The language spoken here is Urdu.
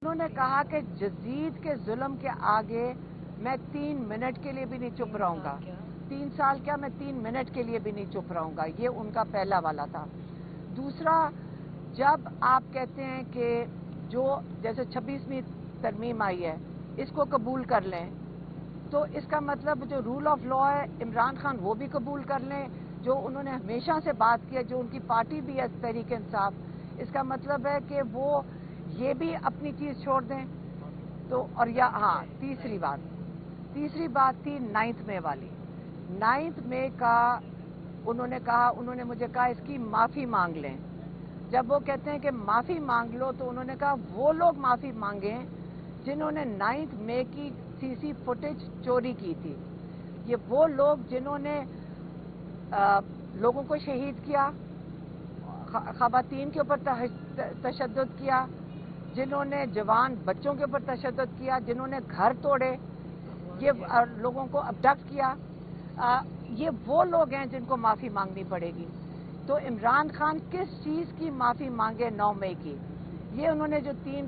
انہوں نے کہا کہ جدید کے ظلم کے آگے میں 3 منٹ کے لیے بھی نہیں چپ رہوں گا. 3 سال کیا، میں 3 منٹ کے لیے بھی نہیں چپ رہوں گا. یہ ان کا پہلا والا تھا. دوسرا، جب آپ کہتے ہیں کہ جو جیسے 26ویں ترمیم آئی ہے اس کو قبول کر لیں، تو اس کا مطلب جو رول آف لا ہے عمران خان وہ بھی قبول کر لیں، جو انہوں نے ہمیشہ سے بات کی ہے، جو ان کی پارٹی بھی ہے تحریک انصاف، اس کا مطلب ہے کہ وہ یہ بھی اپنی چیز چھوڑ دیں. تو اور تیسری بات تھی 9 مئی والی. 9 مئی کا انہوں نے مجھے کہا اس کی معافی مانگ لیں. جب وہ کہتے ہیں کہ معافی مانگ لو، تو انہوں نے کہا وہ لوگ معافی مانگیں جنہوں نے 9 مئی کی سی فوٹیج چوری کی تھی. یہ وہ لوگ جنہوں نے لوگوں کو شہید کیا، خواتین کے اوپر تشدد کیا، جنہوں نے جوان بچوں کے اوپر تشدد کیا، جنہوں نے گھر توڑے، یہ لوگوں کو ابڈکٹ کیا، یہ وہ لوگ ہیں جن کو معافی مانگنی پڑے گی. تو عمران خان کس چیز کی معافی مانگے 9 مئی کی؟ یہ انہوں نے جو 3